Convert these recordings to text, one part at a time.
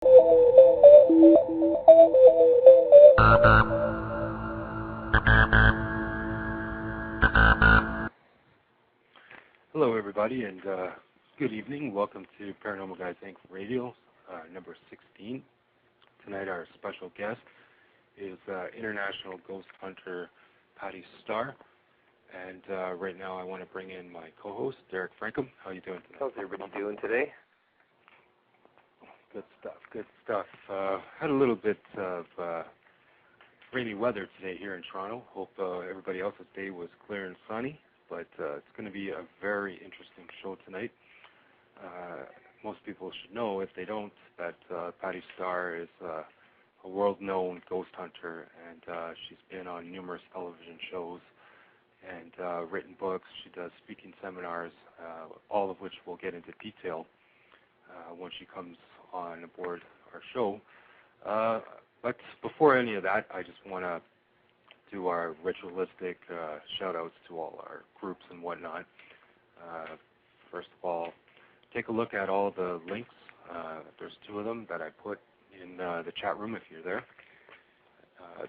Hello, everybody, and good evening. Welcome to Paranormal Guys Inc. Radio, number 16. Tonight, our special guest is international ghost hunter Patti Starr. And right now, I want to bring in my co-host, Derek Frankham. How are you doing tonight? How's everybody doing today? Good stuff, good stuff. Had a little bit of rainy weather today here in Toronto. Hope everybody else's day was clear and sunny. But it's going to be a very interesting show tonight. Most people should know, if they don't, that Patti Starr is a world-known ghost hunter, and she's been on numerous television shows and written books. She does speaking seminars, all of which we'll get into detail when she comes on aboard our show. But before any of that, I just want to do our ritualistic shout-outs to all our groups and whatnot. First of all, take a look at all the links. There's 2 of them that I put in the chat room if you're there.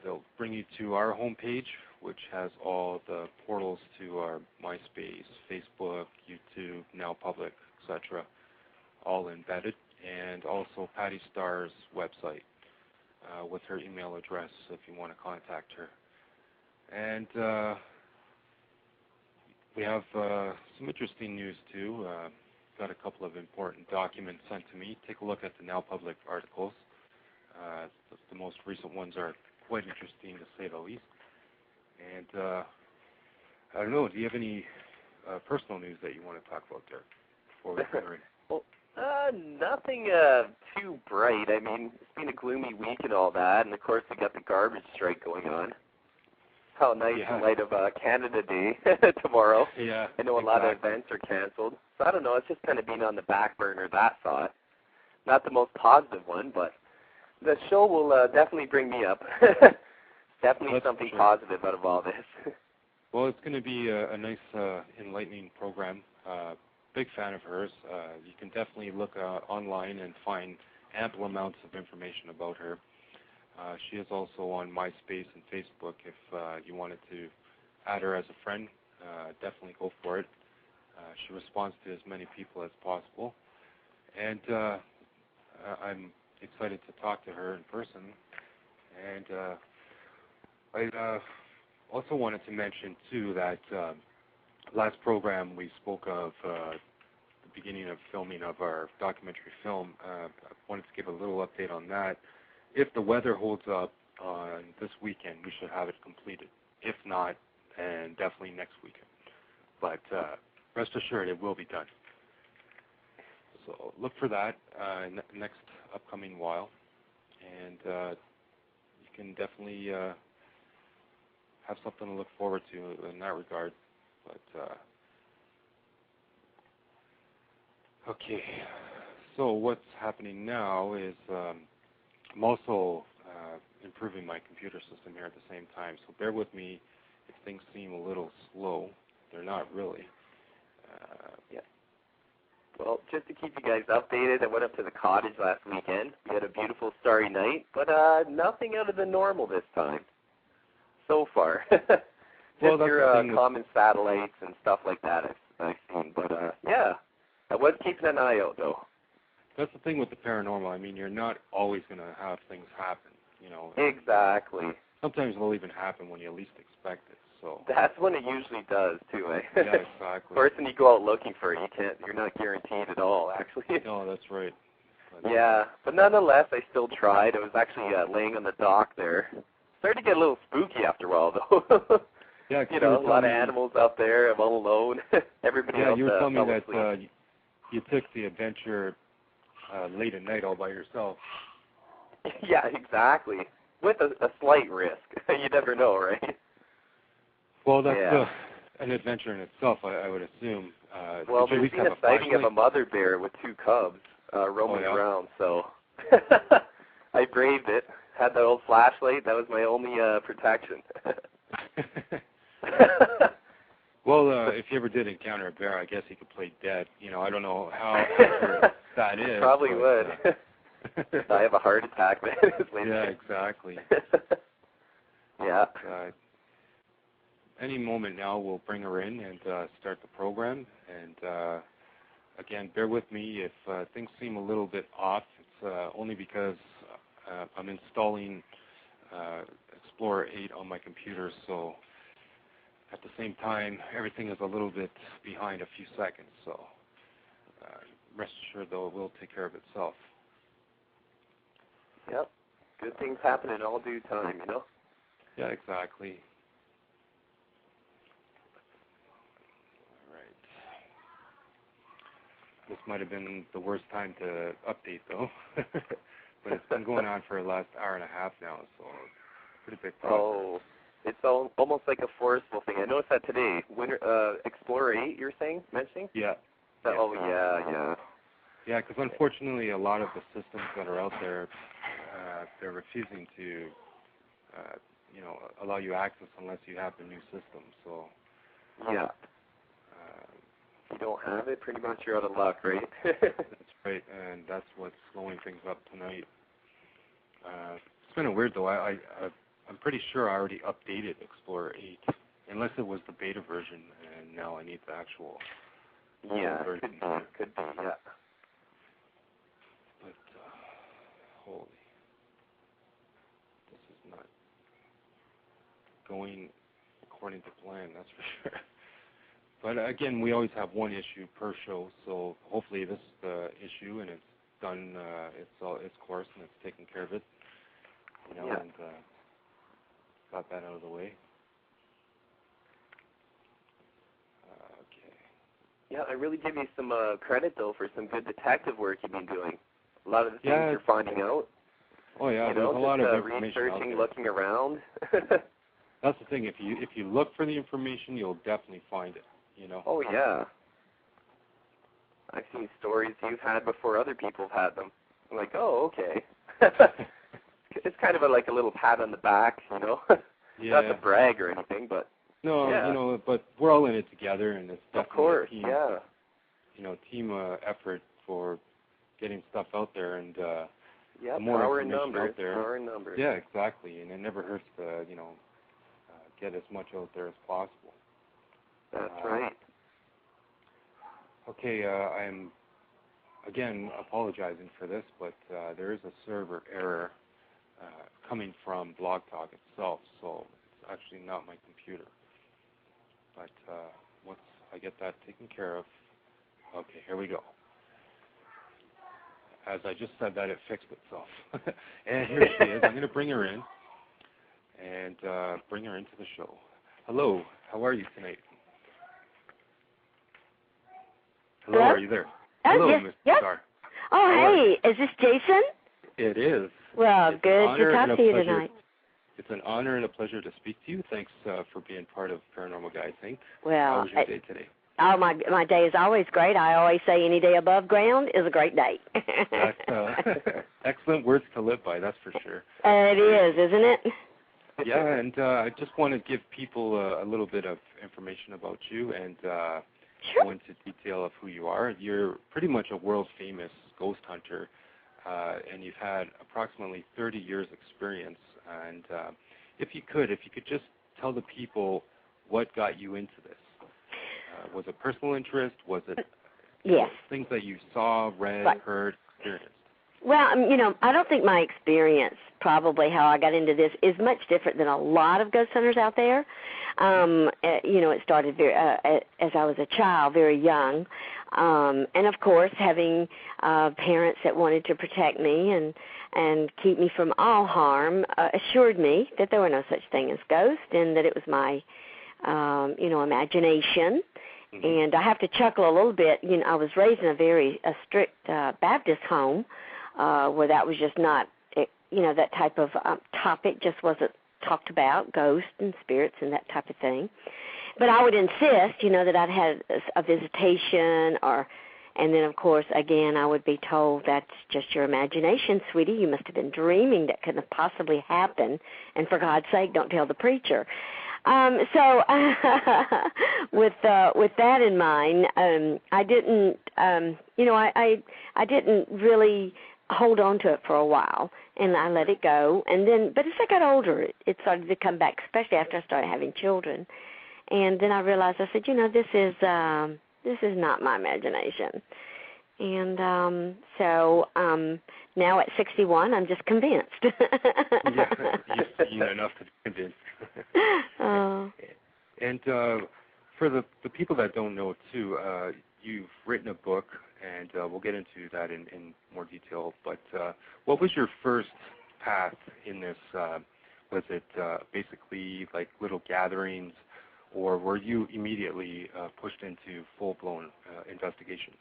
They'll bring you to our homepage, which has all the portals to our MySpace, Facebook, YouTube, Now Public, etc., all embedded, and also Patti Starr's website with her email address if you want to contact her. And we have some interesting news, too. Got a couple of important documents sent to me. Take a look at the Now Public articles. The most recent ones are quite interesting, to say the least. And I don't know, do you have any personal news that you want to talk about there before we get ready? Well, nothing too bright. I mean, it's been a gloomy week and all that, and of course we got the garbage strike going on. How nice in light of Canada Day tomorrow. Yeah, I know a lot of events are canceled. So I don't know, it's just kind of been on the back burner, that thought. Not the most positive one, but the show will definitely bring me up. Definitely something positive out of all this. Well, it's going to be a nice, enlightening program. Big fan of hers. You can definitely look online and find ample amounts of information about her. She is also on MySpace and Facebook. If you wanted to add her as a friend, definitely go for it. She responds to as many people as possible. And I'm excited to talk to her in person. And I also wanted to mention, too, that last program we spoke of the beginning of filming of our documentary film. I wanted to give a little update on that. If the weather holds up on this weekend, we should have it completed. If not, then definitely next weekend. But rest assured, it will be done. So look for that next upcoming while. And you can definitely have something to look forward to in that regard. But okay, so what's happening now is I'm also improving my computer system here at the same time, so bear with me if things seem a little slow. They're not really. Yeah. Well, just to keep you guys updated, I went up to the cottage last weekend. We had a beautiful starry night, but nothing out of the normal this time so far. Just your common satellites and stuff like that I've seen. But, yeah, I was keeping an eye out, though. That's the thing with the paranormal. I mean, you're not always going to have things happen, you know. Exactly. Sometimes they'll even happen when you least expect it. So that's when it usually does, too, eh? Yeah, exactly. Of course, when you go out looking for it, you're not guaranteed at all, actually. No, that's right. Yeah, but nonetheless, I still tried. I was actually laying on the dock there. Started to get a little spooky after a while, though. Yeah, you know, a lot of animals out there. I'm all alone. Everybody else you were telling me that asleep. you took the adventure late at night all by yourself. Yeah, exactly. With a slight risk. You never know, right? Well, that's an adventure in itself, I would assume. Well, there's been a sighting of a mother bear with 2 cubs roaming around, so I braved it. Had that old flashlight. That was my only protection. Well, if you ever did encounter a bear, I guess he could play dead. You know, I don't know how accurate that is. Probably would. I have a heart attack, man. Yeah, exactly. Yeah. Any moment now, we'll bring her in and start the program. And again, bear with me if things seem a little bit off. It's only because I'm installing Explorer 8 on my computer, so at the same time, everything is a little bit behind a few seconds. So rest assured, though, it will take care of itself. Yep. Good things happen in all due time, you know? Yeah, exactly. All right. This might have been the worst time to update, though. But it's been going on for the last hour and a half now, so pretty big process. Oh, it's almost like a forceful thing. I noticed that today. Explorer 8, you're mentioning? Yeah. Oh, yeah. Yeah, because unfortunately, a lot of the systems that are out there, they're refusing to, allow you access unless you have the new system. So. Yeah. If you don't have it, pretty much you're out of luck, right? That's right, and that's what's slowing things up tonight. It's kind of weird, though. I'm pretty sure I already updated Explorer 8, unless it was the beta version, and now I need the actual version. Could be, yeah. But, holy, this is not going according to plan, that's for sure. But again, we always have one issue per show, so hopefully this is the issue, and it's done its course, and it's taken care of it, and got that out of the way. Okay. Yeah, I really give you some credit, though, for some good detective work you've been doing. A lot of the things you're finding out. Oh, yeah, there's a lot of information researching, out there. looking around. That's the thing. If you look for the information, you'll definitely find it. You know. Oh, yeah. I've seen stories you've had before other people have had them. I'm like, oh, okay. It's kind of like a little pat on the back, you know. Yeah. Not to brag or anything, but no, but we're all in it together, and it's definitely a team, team effort for getting stuff out there, and the more power information in numbers, out there. power in numbers. Yeah, exactly, and it never hurts to get as much out there as possible. That's right. Okay, I'm again apologizing for this, but there is a server error coming from Blog Talk itself, so it's actually not my computer. But once I get that taken care of, okay, here we go. As I just said that, it fixed itself. And here she is. I'm going to bring her in and bring her into the show. Hello, how are you tonight? Hello, are you there? Hello, Ms. Starr. Oh, hey, is this Jason? It is. Well, it's good to talk to you tonight. It's an honor and a pleasure to speak to you. Thanks for being part of Paranormal Guys Inc. Well, how was your day today? Oh, my day is always great. I always say any day above ground is a great day. That's excellent words to live by, that's for sure. It is, isn't it? Yeah, and I just want to give people a little bit of information about you and go into detail of who you are. You're pretty much a world-famous ghost hunter, and you've had approximately 30 years' experience. And if you could just tell the people what got you into this. Was it personal interest? Was it things that you saw, read, heard, experienced? Well, I don't think my experience, probably how I got into this, is much different than a lot of ghost hunters out there. It started as I was a child, very young. And, of course, having parents that wanted to protect me and keep me from all harm assured me that there were no such thing as ghosts and that it was my, imagination. Mm-hmm. And I have to chuckle a little bit. I was raised in a strict Baptist home where that was just not, that type of topic just wasn't talked about, ghosts and spirits and that type of thing. But I would insist, that I'd had a visitation and then, of course, again, I would be told that's just your imagination, sweetie. You must have been dreaming. That couldn't have possibly happened. And for God's sake, don't tell the preacher. So with that in mind, I didn't, I didn't really hold on to it for a while, and I let it go. And then, but as I got older, it started to come back, especially after I started having children. And then I realized, I said, this is not my imagination. And so now at 61, I'm just convinced. Yeah, you've seen enough to be convinced. And for the people that don't know, too, you've written a book, and we'll get into that in more detail. But what was your first path in this? Was it basically like little gatherings, or were you immediately pushed into full-blown investigations?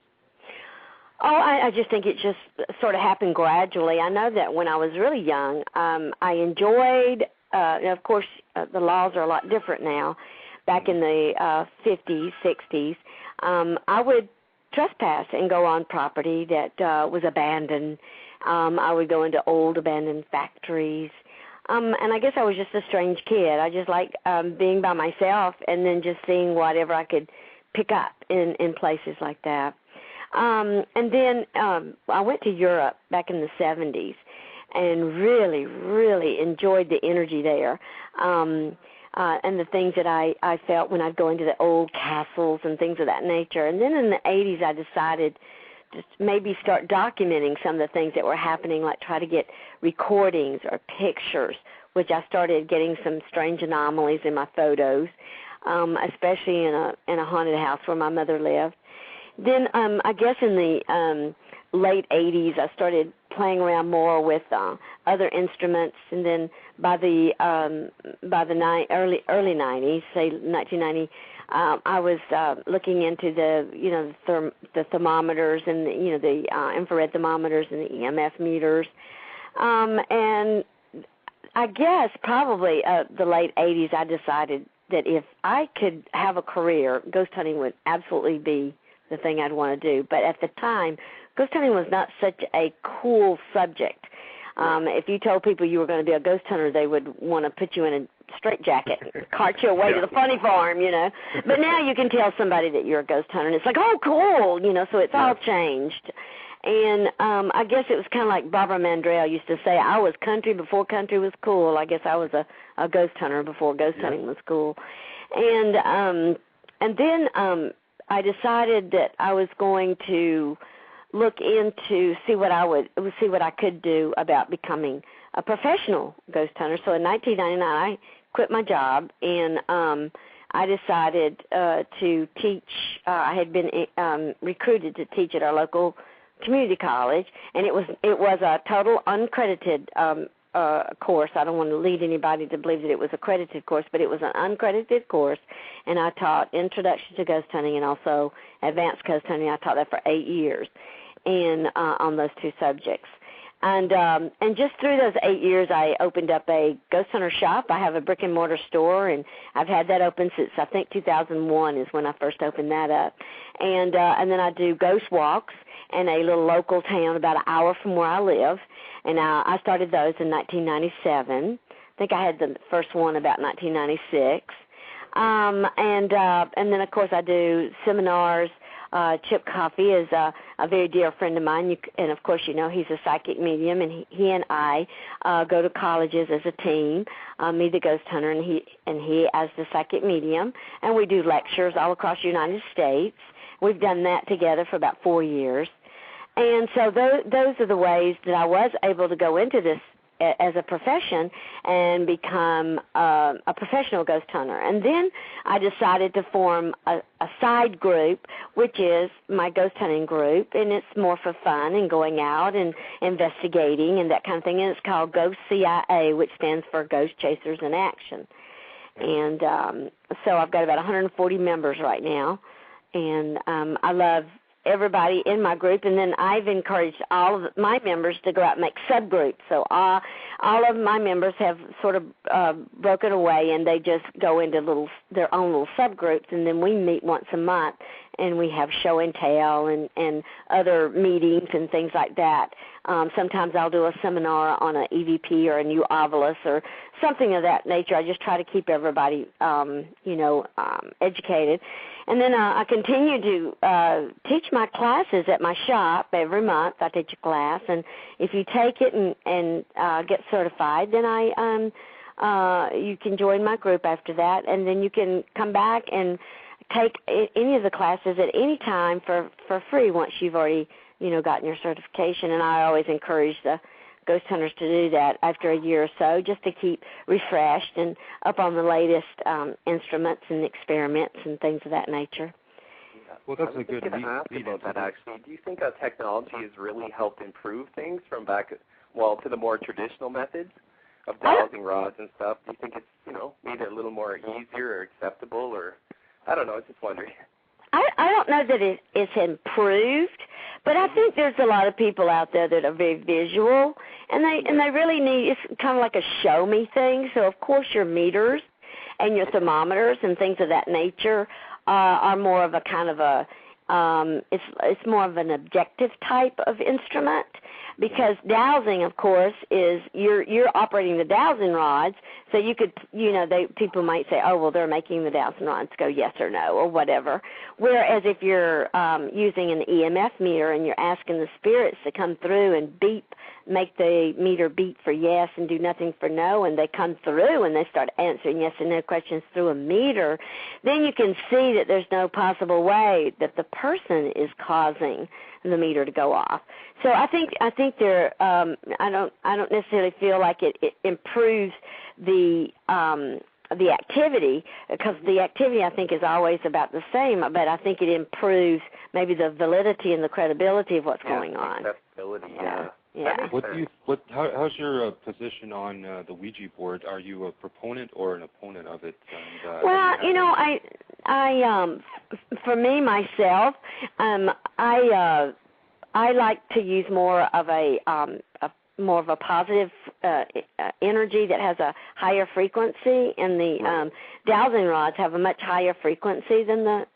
Oh, I just think it just sort of happened gradually. I know that when I was really young, I enjoyed, of course, the laws are a lot different now. Back in the 50s, 60s, I would trespass and go on property that was abandoned. I would go into old abandoned factories. And I guess I was just a strange kid. I just liked being by myself and then just seeing whatever I could pick up in places like that. And then I went to Europe back in the 70s and really, really enjoyed the energy there and the things that I felt when I'd go into the old castles and things of that nature. And then in the 80s, I decided to maybe start documenting some of the things that were happening, like try to get recordings or pictures, which I started getting some strange anomalies in my photos, especially in a haunted house where my mother lived. Then I guess in the late 80s, I started playing around more with other instruments, and then by the early 90s, say 1990, I was looking into the thermometers and the infrared thermometers and the EMF meters, and I guess probably the late 80s, I decided that if I could have a career, ghost hunting would absolutely be the thing I'd want to do. But at the time, ghost hunting was not such a cool subject. If you told people you were going to be a ghost hunter, they would want to put you in a straitjacket and cart you away to the funny farm, But now you can tell somebody that you're a ghost hunter, and it's like, oh, cool, so it's all changed. And I guess it was kind of like Barbara Mandrell used to say, I was country before country was cool. I guess I was a ghost hunter before ghost hunting was cool. And then I decided that I was going to look into see what I could do about becoming a professional ghost hunter. So in 1999, I quit my job, and I decided to teach. I had been recruited to teach at our local community college, and it was a total uncredited course. I don't want to lead anybody to believe that it was a credited course, but it was an uncredited course, and I taught Introduction to Ghost Hunting and also Advanced Ghost Hunting. I taught that for 8 years, and on those two subjects. And just through those 8 years, I opened up a ghost hunter shop. I have a brick and mortar store, and I've had that open since I think 2001 is when I first opened that up. And then I do ghost walks in a little local town about an hour from where I live. And I started those in 1997. I think I had the first one about 1996. And then, of course, I do seminars. Chip Coffey is a very dear friend of mine, and of course, he's a psychic medium, and he and I go to colleges as a team, me the ghost hunter, and he as the psychic medium, and we do lectures all across the United States. We've done that together for about 4 years. And so those are the ways that I was able to go into this as a profession and become a professional ghost hunter. And then I decided to form a side group, which is my ghost hunting group, and it's more for fun and going out and investigating and that kind of thing. And it's called Ghost CIA, which stands for Ghost Chasers in Action. And so I've got about 140 members right now, and I love everybody in my group, and then I've encouraged all of my members to go out and make subgroups. So all of my members have sort of broken away, and they just go into their own little subgroups, and then we meet once a month and we have show and tell and other meetings and things like that. Sometimes I'll do a seminar on an EVP or a new ovilus or something of that nature. I just try to keep everybody, educated. And then I continue to teach my classes at my shop every month. I teach a class, and if you take it and get certified, then you can join my group after that, and then you can come back and take any of the classes at any time for free once you've already gotten your certification. And I always encourage the ghost hunters to do that after a year or so, just to keep refreshed and up on the latest instruments and experiments and things of that nature. Well, that's a good lead about that, actually. Do you think technology has really helped improve things from to the more traditional methods of dowsing rods and stuff? Do you think it's, made it a little more easier or acceptable, or I don't know, I was just wondering. I don't know that it's improved, but I think there's a lot of people out there that are very visual, and they really need, it's kind of like a show me thing. So of course your meters and your thermometers and things of that nature are more of a kind of a it's more of an objective type of instrument, because dowsing, of course, is you're operating the dowsing rods, so you could, people might say, oh, well, they're making the dowsing rods go yes or no or whatever. Whereas if you're using an EMF meter and you're asking the spirits to come through and make the meter beep for yes and do nothing for no, and they come through and they start answering yes and no questions through a meter, then you can see that there's no possible way that the person is causing the meter to go off. So I think there I don't necessarily feel like it improves the activity, because the activity I think is always about the same, but I think it improves maybe the validity and the credibility of what's going on. Accessibility, yeah. Yeah. How's your position on the Ouija board? Are you a proponent or an opponent of it? And, well, I for me myself, I like to use more of a positive energy that has a higher frequency, and the dowsing rods have a much higher frequency than the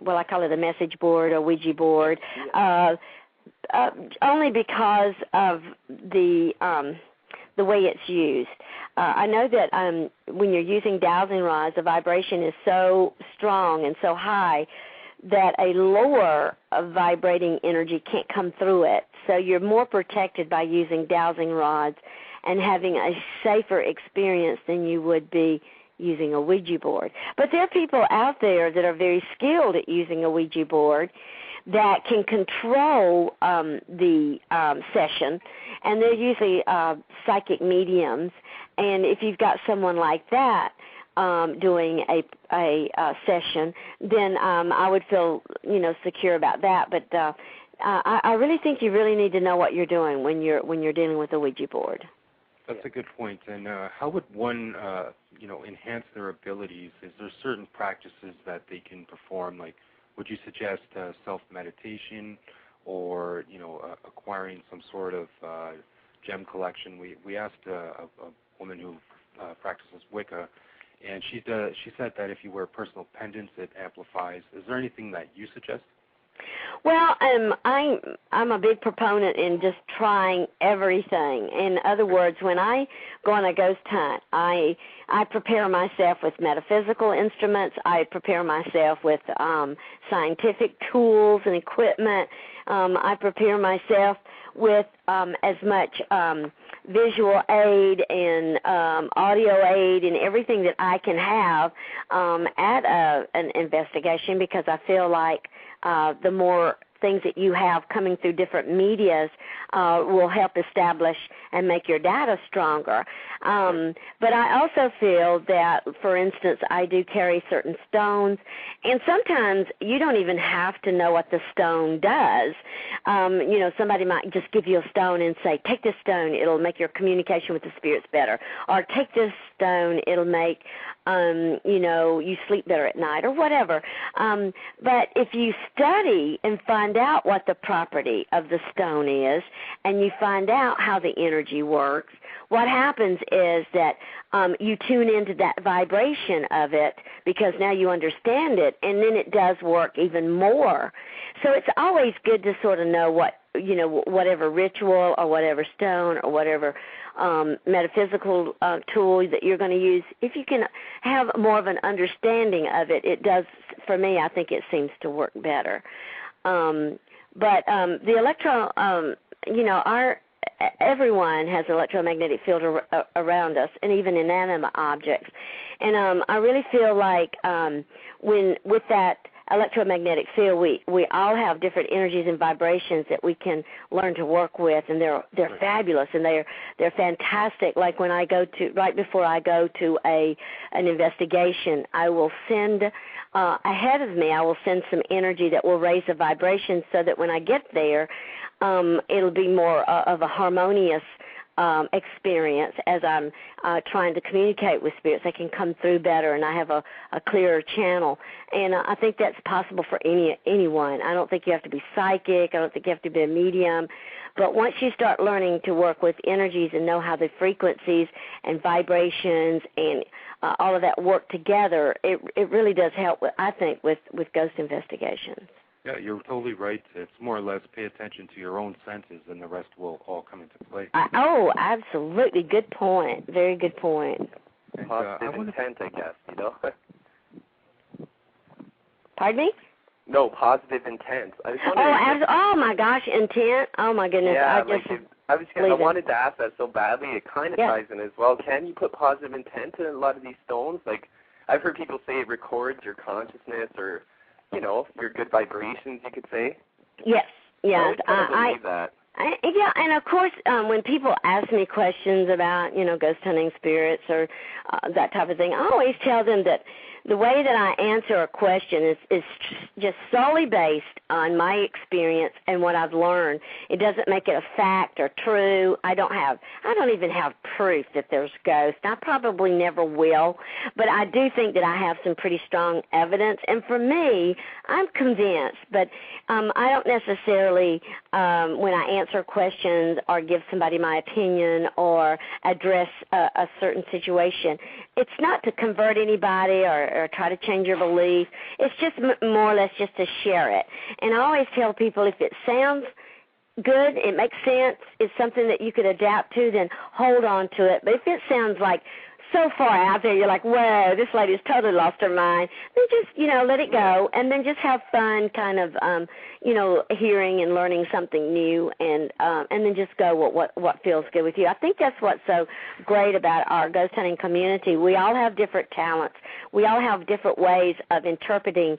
I call it a message board or Ouija board. Only because of the way it's used. I know that when you're using dowsing rods, the vibration is so strong and so high that a lower vibrating energy can't come through it. So you're more protected by using dowsing rods and having a safer experience than you would be using a Ouija board. But there are people out there that are very skilled at using a Ouija board that can control the session, and they're usually psychic mediums. And if you've got someone like that doing a session, then I would feel secure about that. But I really think you really need to know what you're doing when you're dealing with a Ouija board. That's a good point. And how would one enhance their abilities? Is there certain practices that they can perform, like? Would you suggest self-meditation or, acquiring some sort of gem collection? We asked a woman who practices Wicca, and she said that if you wear personal pendants, it amplifies. Is there anything that you suggest? Well, I'm a big proponent in just trying everything. In other words, when I go on a ghost hunt, I prepare myself with metaphysical instruments. I prepare myself with scientific tools and equipment. I prepare myself with as much visual aid and audio aid and everything that I can have at an investigation, because I feel like the more things that you have coming through different medias will help establish and make your data stronger. But I also feel that, for instance, I do carry certain stones, and sometimes you don't even have to know what the stone does. Somebody might just give you a stone and say, take this stone, it'll make your communication with the spirits better. Or take this stone, it'll make you sleep better at night or whatever. But if you study and find out what the property of the stone is, and you find out how the energy works, what happens is that you tune into that vibration of it because now you understand it, and then it does work even more. So it's always good to sort of know whatever ritual or whatever stone or whatever metaphysical tool that you're going to use. If you can have more of an understanding of it, it does, for me, I think it seems to work better. But the everyone has an electromagnetic field around us, and even inanimate objects. And I really feel like with that electromagnetic field, we all have different energies and vibrations that we can learn to work with, and they're fabulous, and they're fantastic. Like when I go to, right before I go to an investigation, I will send ahead of me, I will send some energy that will raise the vibration so that when I get there, it'll be more of a harmonious experience as I'm trying to communicate with spirits. They can come through better, and I have a clearer channel. And I think that's possible for anyone. I don't think you have to be psychic. I don't think you have to be a medium. But once you start learning to work with energies and know how the frequencies and vibrations and all of that work together, it really does help, I think, with ghost investigations. Yeah, you're totally right. It's more or less pay attention to your own senses, and the rest will all come into play. Absolutely. Good point. Very good point. And, positive intent, I guess, Pardon me? No, positive intent. I was oh my gosh, intent. Oh my goodness. Yeah, I wanted to ask that so badly. It kind of ties in as well. Can you put positive intent in a lot of these stones? Like, I've heard people say it records your consciousness, or your good vibrations, you could say. Yes. Yeah. I believe that. Yeah, and of course, when people ask me questions about, ghost hunting, spirits, or that type of thing, I always tell them that the way that I answer a question is just solely based on my experience and what I've learned. It doesn't make it a fact or true. I don't even have proof that there's ghosts. I probably never will, but I do think that I have some pretty strong evidence. And for me, I'm convinced, but I don't necessarily, when I answer questions or give somebody my opinion or address a certain situation, it's not to convert anybody or try to change your belief. It's just more or less just to share it. And I always tell people, if it sounds good, it makes sense, it's something that you could adapt to, then hold on to it. But if it sounds like so far out there, you're like, whoa, this lady's totally lost her mind, then just, let it go, and then just have fun kind of, hearing and learning something new, and then just go what feels good with you. I think that's what's so great about our ghost hunting community. We all have different talents. We all have different ways of interpreting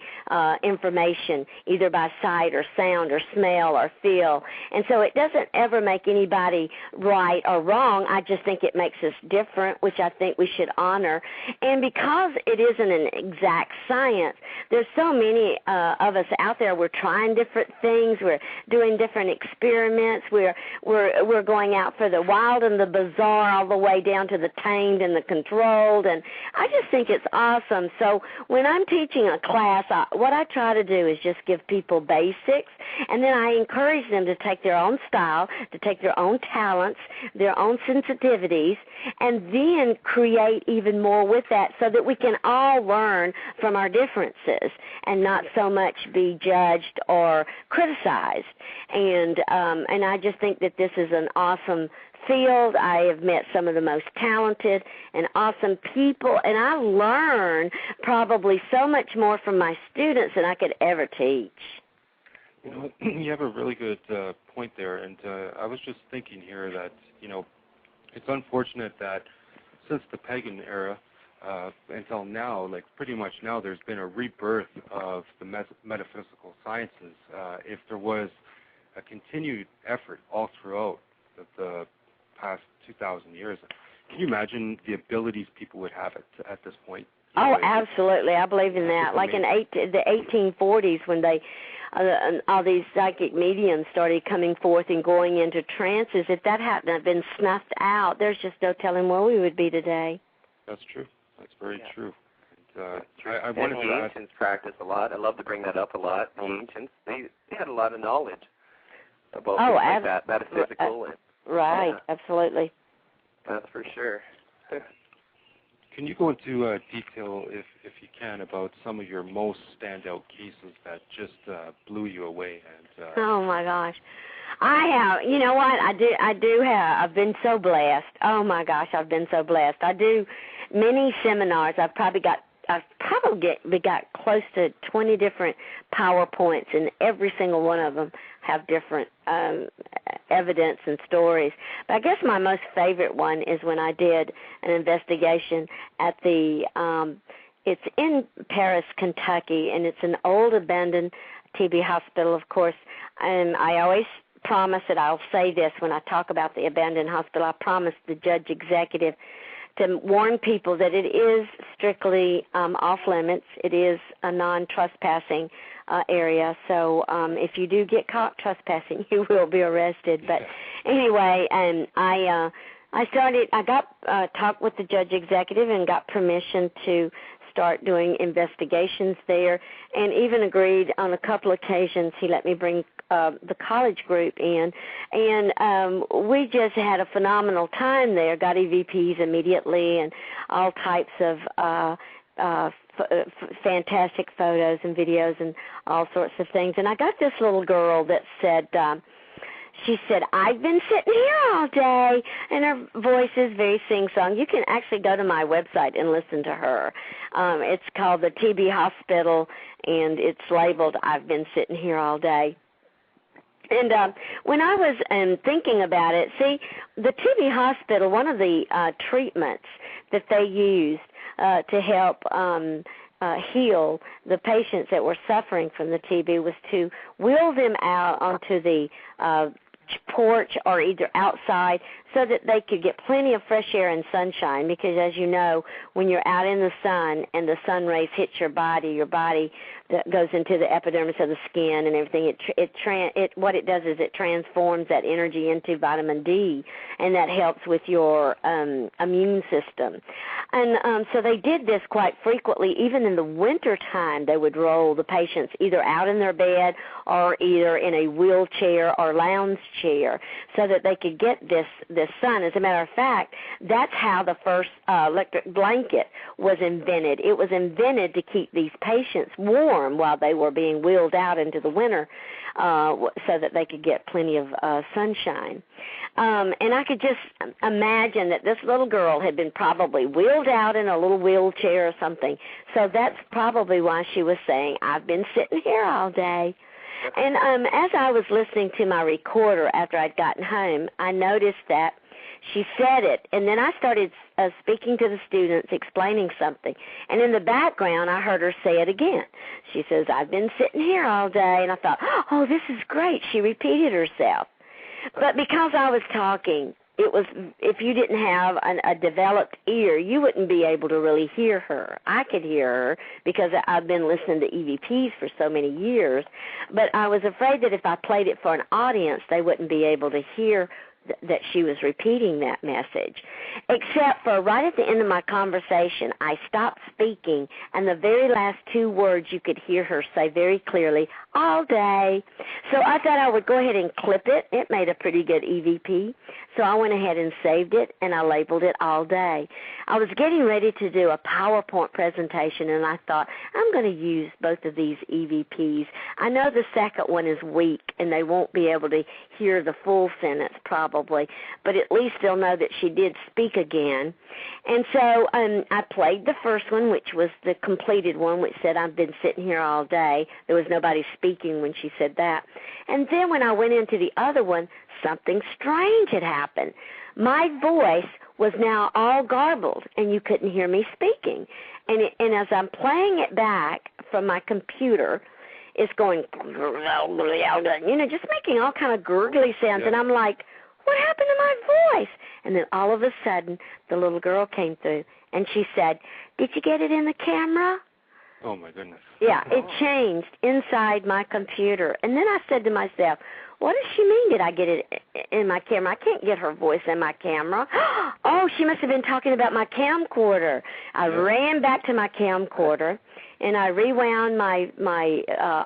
information, either by sight or sound or smell or feel. And so it doesn't ever make anybody right or wrong. I just think it makes us different, which I think we should honor. And because it isn't an exact science, there's so many of us out there. We're trying different things. We're doing different experiments. We're going out for the wild and the bizarre, all the way down to the tamed and the controlled. And I just think it's awesome. So when I'm teaching a class, what I try to do is just give people basics, and then I encourage them to take their own style, to take their own talents, their own sensitivities, and then create even more with that, so that we can all learn from our differences and not so much be judged or criticized. And I just think that this is an awesome field. I have met some of the most talented and awesome people, and I learn probably so much more from my students than I could ever teach. You have a really good point there, and I was just thinking here that, it's unfortunate that since the pagan era until now, like pretty much now, there's been a rebirth of the metaphysical sciences. If there was a continued effort all throughout the past 2,000 years, can you imagine the abilities people would have at this point? Absolutely. I believe in that. Like in the 1840s, when all these psychic mediums started coming forth and going into trances, if that hadn't been snuffed out, there's just no telling where we would be today. That's true. That's very true. I wanted to the ancients practice a lot. I love to bring that up a lot. The ancients, they had a lot of knowledge about things like that, metaphysical. Right, absolutely. That's for sure. Can you go into detail, if you can, about some of your most standout cases that just blew you away? And oh my gosh, I have. You know what? I do have. I've been so blessed. Oh my gosh, I've been so blessed. I do many seminars. I've probably got close to 20 different PowerPoints, and every single one of them have different evidence and stories. But I guess my most favorite one is when I did an investigation at the, it's in Paris, Kentucky, and it's an old abandoned TB hospital, of course. And I always promise that I'll say this when I talk about the abandoned hospital. I promise the judge executive to warn people that it is strictly off limits. It is a non-trespassing area, so if you do get caught trespassing, you will be arrested. But anyway, and I got talked with the judge executive and got permission to start doing investigations there, and even agreed on a couple occasions he let me bring the college group in, and we just had a phenomenal time there, got EVPs immediately and all types of fantastic photos and videos and all sorts of things. And I got this little girl that said, she said, I've been sitting here all day, and her voice is very sing-song. You can actually go to my website and listen to her. It's called the TB Hospital, and it's labeled, I've been sitting here all day. And when I was thinking about it, see, the TB Hospital, one of the treatments that they used to help heal the patients that were suffering from the TB was to wheel them out onto the porch or either outside so that they could get plenty of fresh air and sunshine, because as you know, when you're out in the sun and the sun rays hit your body that goes into the epidermis of the skin and everything, what it does is it transforms that energy into vitamin D, and that helps with your immune system. And so they did this quite frequently. Even in the winter time, they would roll the patients either out in their bed or either in a wheelchair or lounge chair so that they could get this sun. As a matter of fact, that's how the first electric blanket was invented. It was invented to keep these patients warm while they were being wheeled out into the winter so that they could get plenty of sunshine. And I could just imagine that this little girl had been probably wheeled out in a little wheelchair or something. So that's probably why she was saying, I've been sitting here all day. And as I was listening to my recorder after I'd gotten home, I noticed that she said it, and then I started speaking to the students, explaining something. And in the background, I heard her say it again. She says, I've been sitting here all day. And I thought, oh, this is great. She repeated herself. But because I was talking, it was, if you didn't have a developed ear, you wouldn't be able to really hear her. I could hear her because I've been listening to EVPs for so many years, but I was afraid that if I played it for an audience, they wouldn't be able to hear that she was repeating that message. Except for right at the end of my conversation, I stopped speaking, and the very last two words you could hear her say very clearly, all day. So I thought I would go ahead and clip it. It made a pretty good EVP. So I went ahead and saved it, and I labeled it all day. I was getting ready to do a PowerPoint presentation, and I thought, I'm going to use both of these EVPs. I know the second one is weak, and they won't be able to hear the full sentence probably, but at least they'll know that she did speak again. And so I played the first one, which was the completed one, which said, I've been sitting here all day. There was nobody speaking when she said that. And then when I went into the other one, something strange had happened. My voice was now all garbled, and you couldn't hear me speaking. And as I'm playing it back from my computer, it's going, just making all kind of gurgly sounds. Yeah. And I'm like, what happened to my voice? And then all of a sudden, the little girl came through, and she said, did you get it in the camera? Oh, my goodness. Yeah, it changed inside my computer. And then I said to myself, what does she mean, did I get it in my camera? I can't get her voice in my camera. Oh, oh, she must have been talking about my camcorder. I ran back to my camcorder, and I rewound my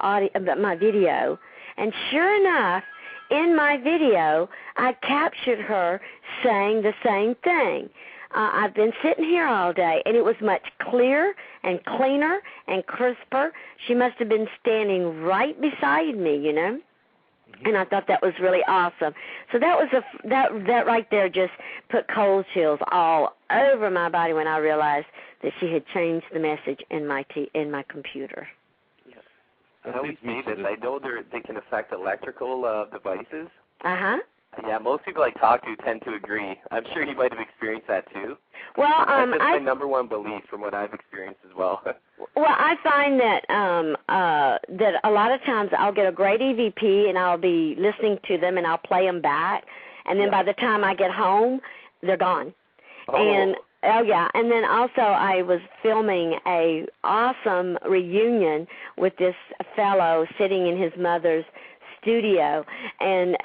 audio, my video, and sure enough, in my video, I captured her saying the same thing. I've been sitting here all day, and it was much clearer and cleaner and crisper. She must have been standing right beside me, you know. And I thought that was really awesome. So that was that right there just put cold chills all over my body when I realized that she had changed the message in my computer. Yes. I always say this. I know they can affect electrical devices. Uh-huh. Yeah, most people I talk to tend to agree. I'm sure you might have experienced that too. Well, that's just my number one belief from what I've experienced as well. Well, I find that that a lot of times I'll get a great EVP and I'll be listening to them and I'll play them back, and then by the time I get home, they're gone. And and then also I was filming a awesome reunion with this fellow sitting in his mother's studio, and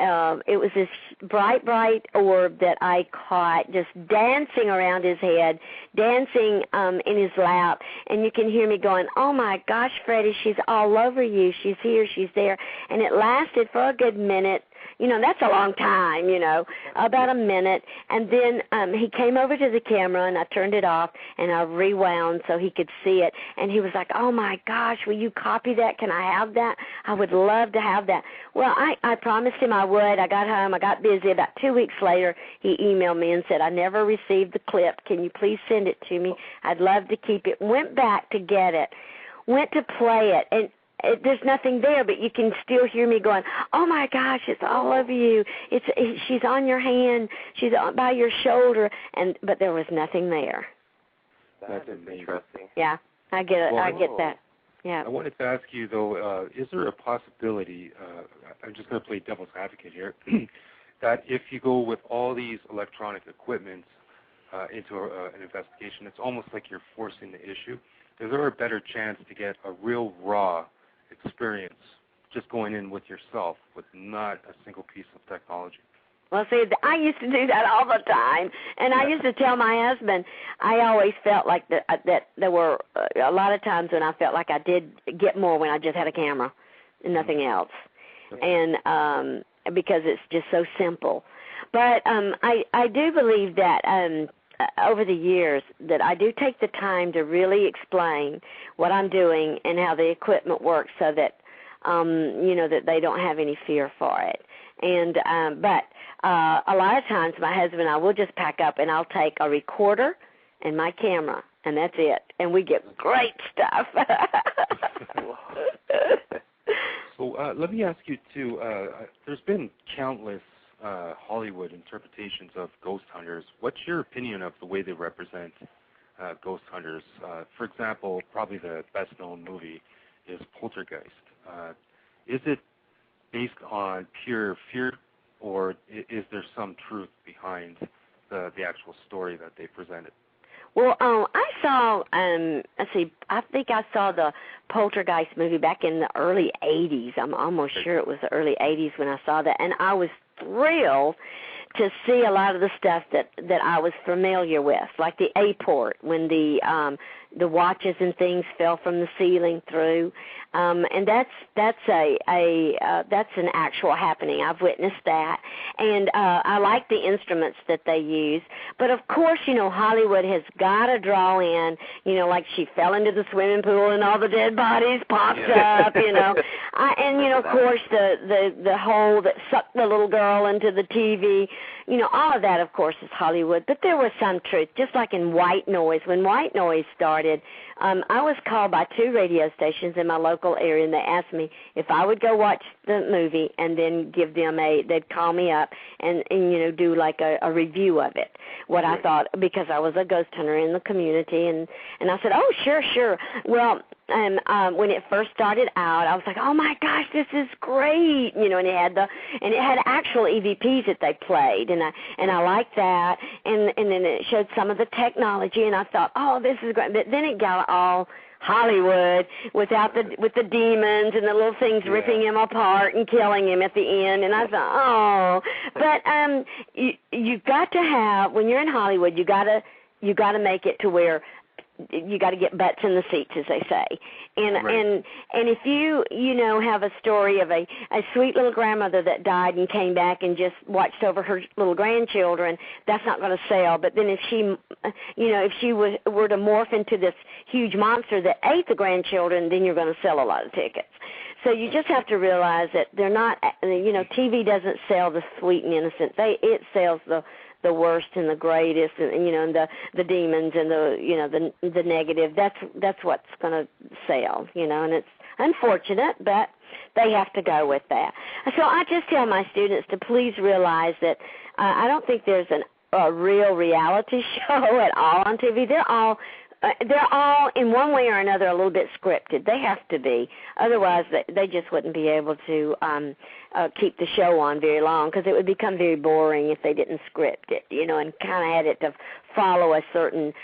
it was this bright orb that I caught just dancing around his head, dancing in his lap, and you can hear me going, oh my gosh, Freddie, she's all over you, she's here, she's there, and it lasted for a good minute. You know, that's a long time, you know, about a minute. And then he came over to the camera, and I turned it off, and I rewound so he could see it. And he was like, oh, my gosh, will you copy that? Can I have that? I would love to have that. Well, I promised him I would. I got home. I got busy. About 2 weeks later, he emailed me and said, I never received the clip. Can you please send it to me? I'd love to keep it. Went back to get it. Went to play it. And there's nothing there, but you can still hear me going, oh, my gosh, it's all over you. She's on your hand. She's by your shoulder. But there was nothing there. That's interesting. Yeah, I get it. Well, I get that. Yeah. I wanted to ask you, though, is there a possibility, I'm just going to play devil's advocate here, that if you go with all these electronic equipment into an investigation, it's almost like you're forcing the issue? Is there a better chance to get a real raw experience just going in with yourself with not a single piece of technology? Well, see, I used to do that all the time, and I used to tell my husband I always felt like that there were a lot of times when I felt like I did get more when I just had a camera and nothing else, and because it's just so simple. But I do believe that over the years that I do take the time to really explain what I'm doing and how the equipment works so that, you know, that they don't have any fear for it. And but a lot of times my husband and I will just pack up and I'll take a recorder and my camera, and that's it. And we get great stuff. So let me ask you, too, there's been countless Hollywood interpretations of ghost hunters. What's your opinion of the way they represent ghost hunters? For example, probably the best-known movie is Poltergeist. Is it based on pure fear, or is there some truth behind the actual story that they presented? Well, I saw, let's see, I think I saw the Poltergeist movie back in the early 80s. I'm almost sure it was the early 80s when I saw that, and I was thrilled to see a lot of the stuff that I was familiar with, like the A-port, when the watches and things fell from the ceiling through, and that's an actual happening. I've witnessed that, and I like the instruments that they use. But of course, you know, Hollywood has got to draw in, you know, like she fell into the swimming pool and all the dead bodies popped up, you know, and you know, of course, the hole that sucked the little girl into the TV. You know, all of that, of course, is Hollywood. But there was some truth, just like in White Noise. When White Noise started, I was called by 2 radio stations in my local area, and they asked me if I would go watch the movie and then give them they'd call me up and you know, do like a review of it, what I thought, because I was a ghost hunter in the community. And I said, oh, sure. Well, when it first started out, I was like, oh my gosh, this is great, you know, and it had actual EVPs that they played, and I liked that, and then it showed some of the technology, and I thought, oh, this is great. But then it got all Hollywood with the demons and the little things ripping him apart and killing him at the end. And I thought, but you've got to have, when you're in Hollywood, you got to make it to where you got to get butts in the seats, as they say. And if you have a story of a sweet little grandmother that died and came back and just watched over her little grandchildren, that's not going to sell. But then if she were to morph into this huge monster that ate the grandchildren, then you're going to sell a lot of tickets. So you just have to realize that they're not, TV doesn't sell the sweet and innocent. It sells the worst and the greatest, and and the demons and the negative. That's what's going to sell, and it's unfortunate, but they have to go with that. So I just tell my students to please realize that I don't think there's a real reality show at all on TV. They're all in one way or another a little bit scripted. They have to be. Otherwise, they just wouldn't be able to keep the show on very long, because it would become very boring if they didn't script it, and kind of had it to follow a certain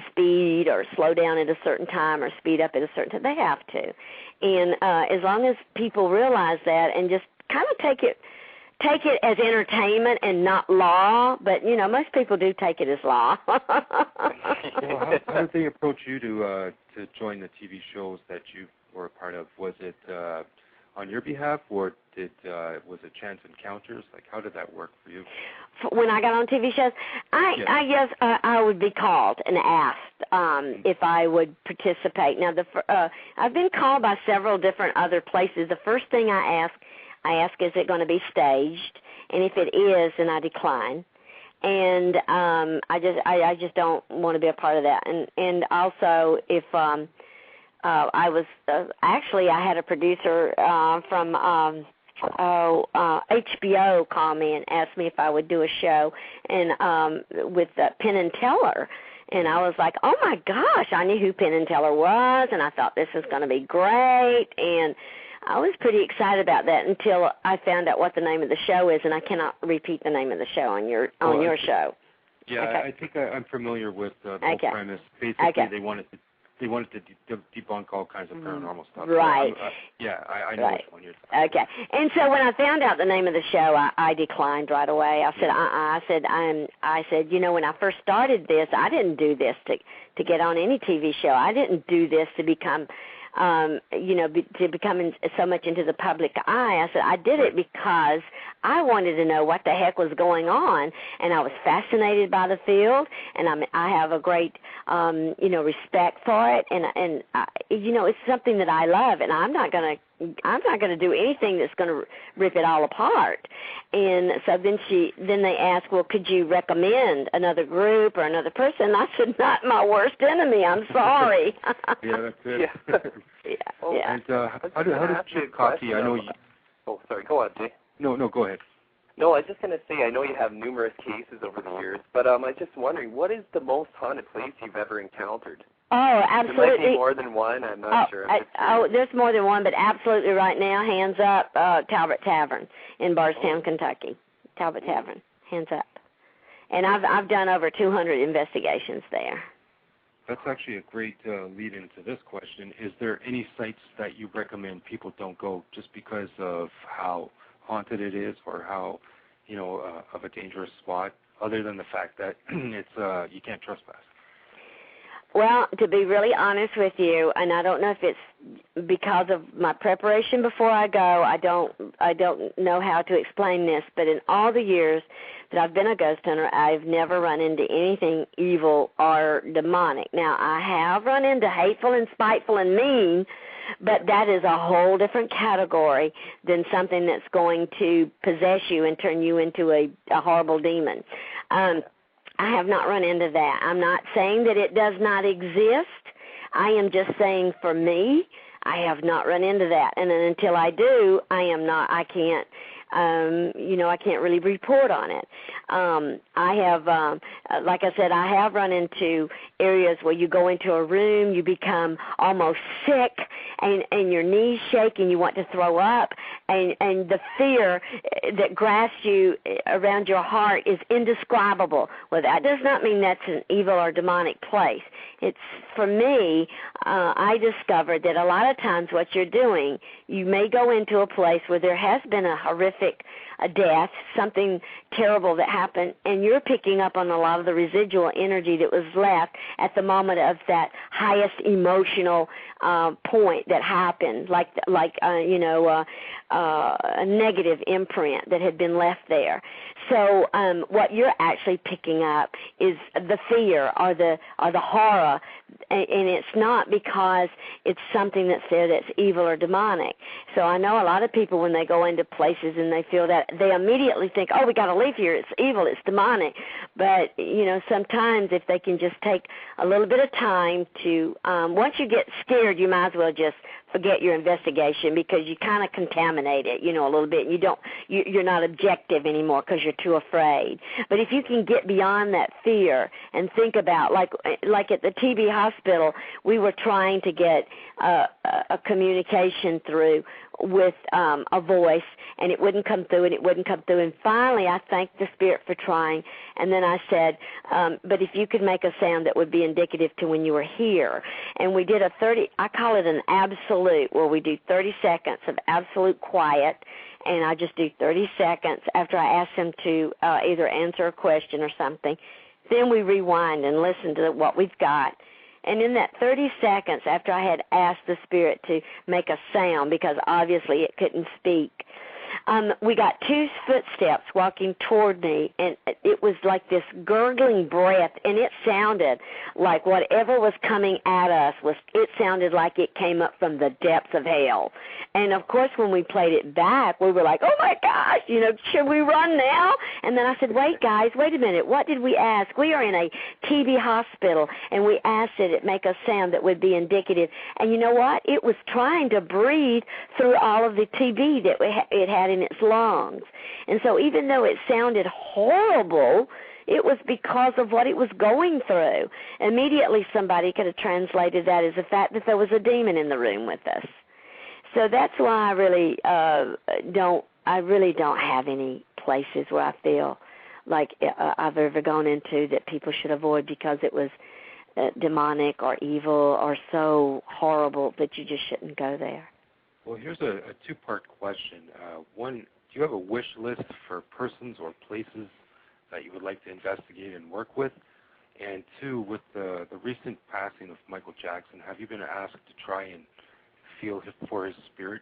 speed or slow down at a certain time or speed up at a certain time. They have to. And as long as people realize that and just kind of take it as entertainment and not law, but, most people do take it as law. Well, how did they approach you to join the TV shows that you were a part of? Was it on your behalf, or was it chance encounters? Like, how did that work for you? When I got on TV shows, I guess I would be called and asked if I would participate. Now, I've been called by several different other places. The first thing I ask, is it going to be staged? And if it is, then I decline. And I just don't want to be a part of that. And also, if I was actually, I had a producer from HBO call me and ask me if I would do a show and with Penn and Teller. And I was like, oh my gosh, I knew who Penn and Teller was, and I thought this was going to be great. And I was pretty excited about that until I found out what the name of the show is, and I cannot repeat the name of the show on your show. Yeah, okay. I think I'm familiar with the whole premise. Basically, they wanted to debunk all kinds of paranormal stuff. Right. So I know which one you're talking about. Okay. And so when I found out the name of the show, I declined right away. I said, I said, when I first started this, I didn't do this to get on any TV show. I didn't do this to become to become so much into the public eye. I said I did it because I wanted to know what the heck was going on, and I was fascinated by the field, and I have a great, respect for it, and it's something that I love, and I'm not going to do anything that's going to rip it all apart. And so then they asked, well, could you recommend another group or another person? I said, not my worst enemy. I'm sorry. Yeah, that's it. Yeah. And how did you copy? I know you. Oh, sorry. Go on, Jay. No, go ahead. No, I was just going to say, I know you have numerous cases over the years, but I was just wondering, what is the most haunted place you've ever encountered? Oh, absolutely. There might be more than one. I'm not sure. There's more than one, but absolutely right now, hands up, Talbot Tavern in Bardstown, Kentucky. Talbot Tavern, hands up. And I've done over 200 investigations there. That's actually a great lead into this question. Is there any sites that you recommend people don't go just because of how haunted it is, or how, of a dangerous spot, other than the fact that it's you can't trespass? Well, to be really honest with you, and I don't know if it's because of my preparation before I go, I don't know how to explain this, but in all the years that I've been a ghost hunter, I've never run into anything evil or demonic. Now, I have run into hateful and spiteful and mean, but that is a whole different category than something that's going to possess you and turn you into a horrible demon. I have not run into that. I'm not saying that it does not exist. I am just saying for me, I have not run into that. And then until I do, I can't really report on it. I have, like I said, I have run into areas where you go into a room, you become almost sick, and your knees shake and you want to throw up, and the fear that grasps you around your heart is indescribable. Well, that does not mean that's an evil or demonic place. It's, for me, I discovered that a lot of times what you're doing, you may go into a place where there has been a horrific death, something terrible that happened, and you're picking up on a lot of the residual energy that was left at the moment of that highest emotional point that happened, like a negative imprint that had been left there. So what you're actually picking up is the fear or the horror, and it's not because it's something that's there that's evil or demonic. So I know a lot of people, when they go into places and they feel that, they immediately think, oh, we got to leave here, it's evil, it's demonic. But, sometimes if they can just take a little bit of time to, once you get scared, you might as well just forget your investigation, because you kind of contaminate it, a little bit. You're not objective anymore because you're too afraid. But if you can get beyond that fear and think about, like at the TB hospital, we were trying to get a communication through with a voice, and it wouldn't come through, and finally I thanked the spirit for trying, and then I said, but if you could make a sound that would be indicative to when you were here. And we did I call it an absolute, where we do 30 seconds of absolute quiet, and I just do 30 seconds after I ask them to either answer a question or something. Then we rewind and listen to what we've got. And in that 30 seconds, after I had asked the spirit to make a sound, because obviously it couldn't speak, we got two footsteps walking toward me, and it was like this gurgling breath, and it sounded like whatever was coming at us, it sounded like it came up from the depths of hell. And, of course, when we played it back, we were like, oh, my gosh, should we run now? And then I said, wait, guys, wait a minute. What did we ask? We are in a TB hospital, and we asked it to make a sound that would be indicative. And you know what? It was trying to breathe through all of the TB that it had in its lungs. And so even though it sounded horrible, it was because of what it was going through. Immediately somebody could have translated that as the fact that there was a demon in the room with us. So that's why I really don't have any places where I feel like I've ever gone into that people should avoid because it was demonic or evil or so horrible that you just shouldn't go there. Well, here's a two-part question. One, do you have a wish list for persons or places that you would like to investigate and work with? And two, with the recent passing of Michael Jackson, have you been asked to try and feel for his spirit,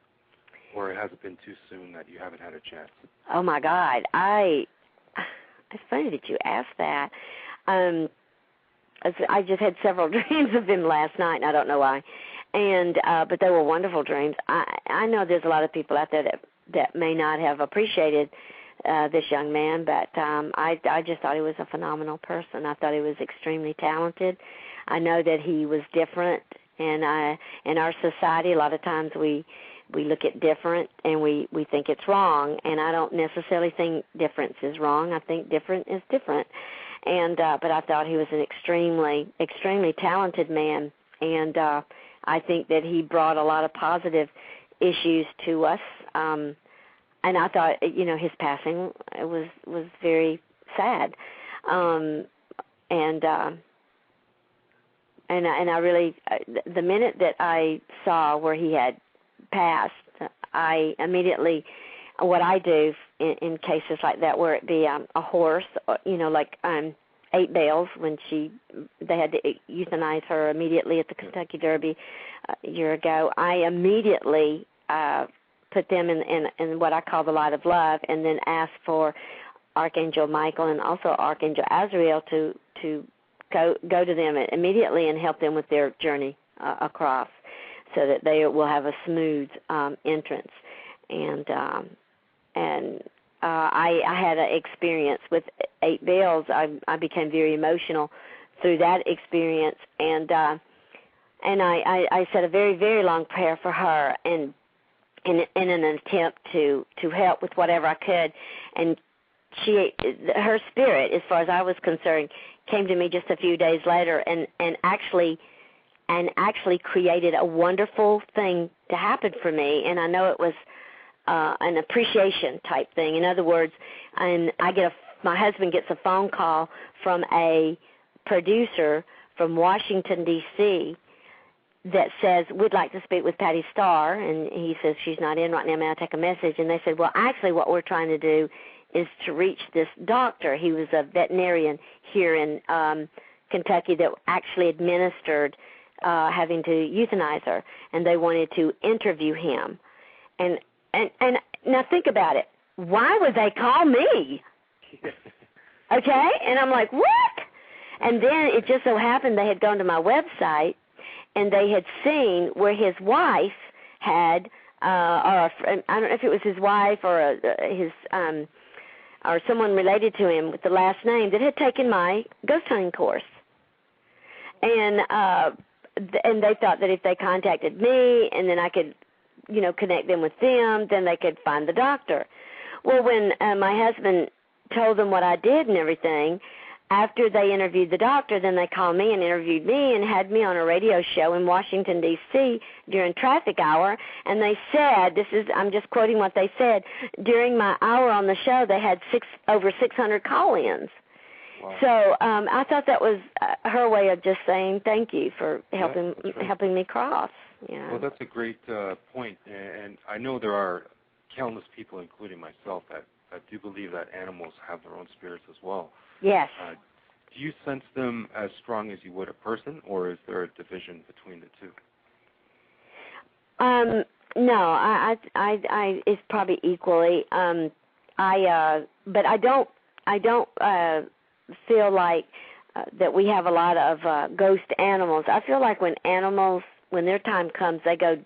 or has it been too soon that you haven't had a chance? Oh, my God. It's funny that you asked that. I just had several dreams of him last night, and I don't know why. But they were wonderful dreams. I know there's a lot of people out there that may not have appreciated this young man, but I just thought he was a phenomenal person. I thought he was extremely talented. I know that he was different, and in our society, a lot of times we look at different and we think it's wrong, and I don't necessarily think difference is wrong. I think different is different. But I thought he was an extremely, extremely talented man, and I think that he brought a lot of positive issues to us. And I thought, his passing was very sad. And I really, the minute that I saw where he had passed, I immediately, what I do in cases like that, where it be a horse, like 8 Bells, when they had to euthanize her immediately at the Kentucky Derby a year ago, I immediately put them in what I call the light of love, and then asked for Archangel Michael and also Archangel Azrael to go to them immediately and help them with their journey across, so that they will have a smooth entrance. I had an experience with 8 Bells. I became very emotional through that experience, and I said a very, very long prayer for her, and in an attempt to help with whatever I could. And her spirit, as far as I was concerned, came to me just a few days later, and actually created a wonderful thing to happen for me. And I know it was an appreciation type thing. In other words, my husband gets a phone call from a producer from Washington, D.C., that says, we'd like to speak with Patti Starr, and he says she's not in right now, may I take a message? And they said, well, actually what we're trying to do is to reach this doctor. He was a veterinarian here in Kentucky that actually administered having to euthanize her, and they wanted to interview him. And now think about it. Why would they call me? Okay? And I'm like, what? And then it just so happened they had gone to my website, and they had seen where his wife had, I don't know if it was his wife or or someone related to him with the last name that had taken my ghost hunting course. And they thought that if they contacted me and then I could, connect them with them, then they could find the doctor. Well, when my husband told them what I did and everything, after they interviewed the doctor, then they called me and interviewed me and had me on a radio show in Washington, D.C. during traffic hour. And they said, I'm just quoting what they said, during my hour on the show, they had over 600 call-ins. Wow. So I thought that was her way of just saying thank you for helping me cross. Well, that's a great point. And I know there are countless people, including myself, that do believe that animals have their own spirits as well. Yes. Do you sense them as strong as you would a person, or is there a division between the two? No, I it's probably equally. But I don't feel like that we have a lot of ghost animals. I feel like when their time comes, they go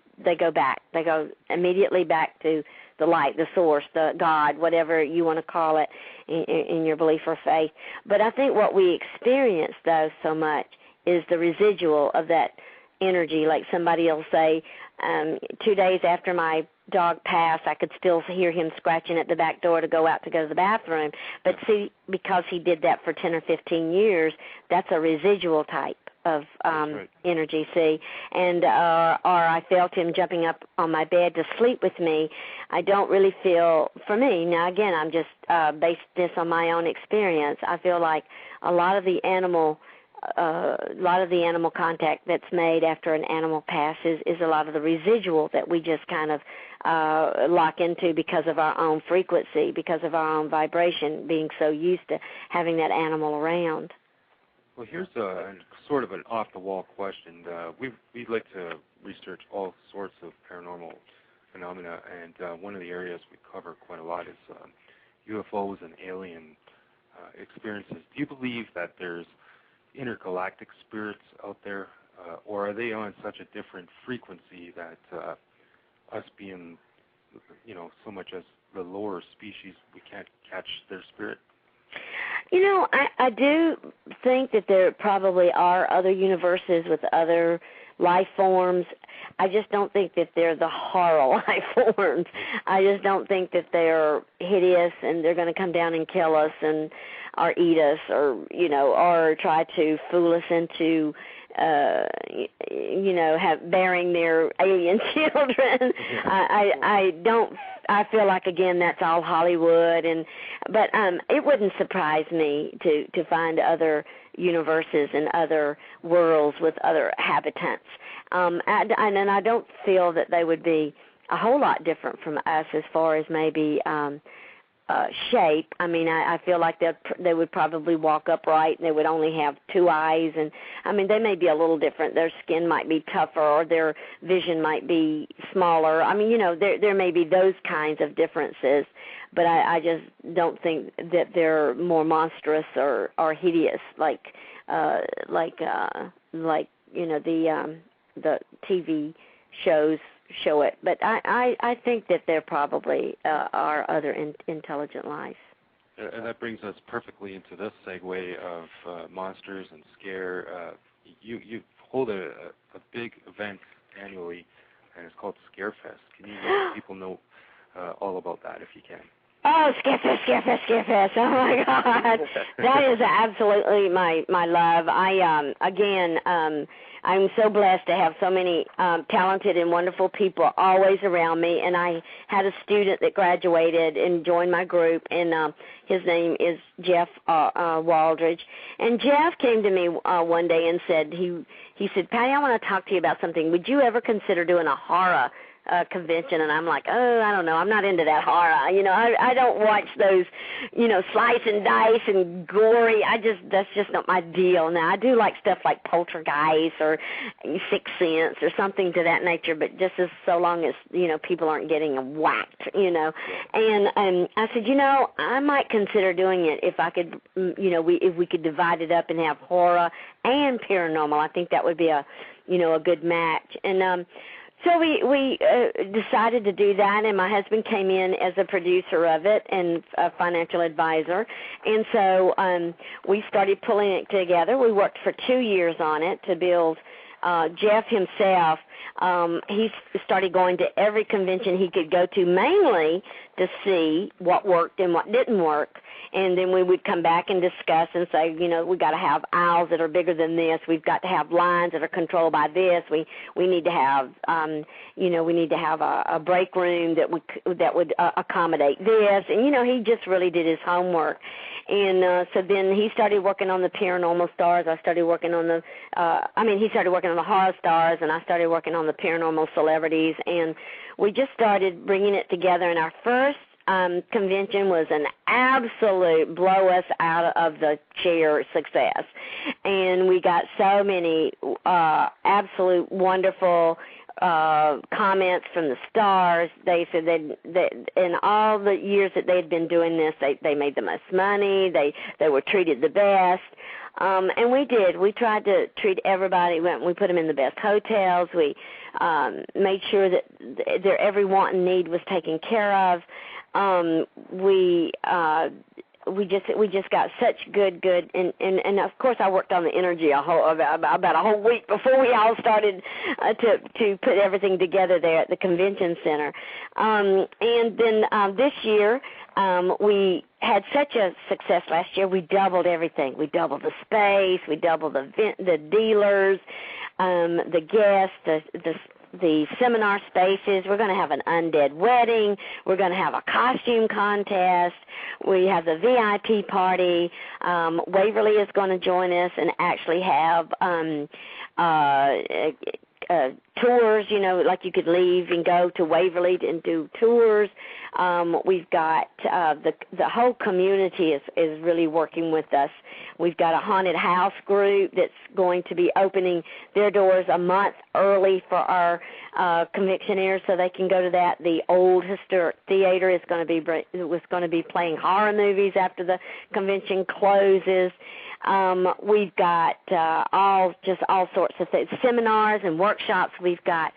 back. They go immediately back to the light, the source, the God, whatever you want to call it in your belief or faith. But I think what we experience, though, so much is the residual of that energy. Like somebody will say, 2 days after my dog passed, I could still hear him scratching at the back door to go to the bathroom. But see, because he did that for 10 or 15 years, that's a residual type of energy, see. And or I felt him jumping up on my bed to sleep with me. I don't really feel, for me, now again, I'm just based this on my own experience, I feel like a lot of the animal contact that's made after an animal passes is a lot of the residual that we just kind of lock into because of our own frequency, because of our own vibration, being so used to having that animal around. Well, here's sort of an off-the-wall question. We'd like to research all sorts of paranormal phenomena, and one of the areas we cover quite a lot is UFOs and alien experiences. Do you believe that there's intergalactic spirits out there, or are they on such a different frequency that us being, so much as the lower species, we can't catch their spirit? I do think that there probably are other universes with other life forms. I just don't think that they're the horror life forms. I just don't think that they're hideous and they're going to come down and kill us or eat us or try to fool us into bearing their alien children. I feel like, again, that's all Hollywood, but it wouldn't surprise me to find other universes and other worlds with other habitants. And I don't feel that they would be a whole lot different from us as far as maybe shape. I mean, I feel like they would probably walk upright and they would only have 2 eyes. And, I mean, they may be a little different. Their skin might be tougher or their vision might be smaller. I mean, there may be those kinds of differences. But I just don't think that they're more monstrous or hideous like the TV shows show it. But I think that there probably are other intelligent life. And that brings us perfectly into this segue of monsters and scare. You hold a big event annually, and it's called Scarefest. Can you let people know all about that if you can? Oh, Skip-Fest. Oh, my God. That is absolutely my love. I'm so blessed to have so many talented and wonderful people always around me, and I had a student that graduated and joined my group, and his name is Jeff Waldridge. And Jeff came to me one day and said, he said, Patty, I want to talk to you about something. Would you ever consider doing a horror convention? And I'm like, oh, I don't know. I'm not into that horror. I don't watch those, slice and dice and gory. That's just not my deal. Now, I do like stuff like Poltergeist or Sixth Sense or something to that nature, but just as so long as, people aren't getting whacked, And I said, I might consider doing it if I could, if we could divide it up and have horror and paranormal. I think that would be a good match. And, so we decided to do that, and my husband came in as a producer of it and a financial advisor. And so we started pulling it together. We worked for 2 years on it to build. Jeff himself, he started going to every convention he could go to, mainly to see what worked and what didn't work. And then we would come back and discuss and say, we got to have aisles that are bigger than this. We've got to have lines that are controlled by this. We need to have, we need to have a break room that would accommodate this. And he just really did his homework. And so then he started working on the paranormal stars. I started working on he started working on the horror stars, and I started working on the paranormal celebrities. And we just started bringing it together. And our first convention was an absolute blow us out of the chair success. And we got so many absolute wonderful comments from the stars. They said that in all the years that they'd been doing this, they made the most money. They were treated the best. And we did. We tried to treat everybody. We put them in the best hotels. We made sure that their every want and need was taken care of. We just got such good and of course I worked on the energy about a whole week before we all started to put everything together there at the convention center. And then this year we had such a success last year. We doubled everything. We doubled the space. We doubled the dealers, the guests, the seminar spaces. We're going to have an undead wedding. We're going to have a costume contest. We have the VIP party. Waverly is going to join us and actually have tours, like you could leave and go to Waverly and do tours. We've got the whole community is really working with us. We've got a haunted house group that's going to be opening their doors a month early for our convictionaires so they can go to that. The old historic theater is going to be playing horror movies after the convention closes. We've got all sorts of things, seminars and workshops. We've got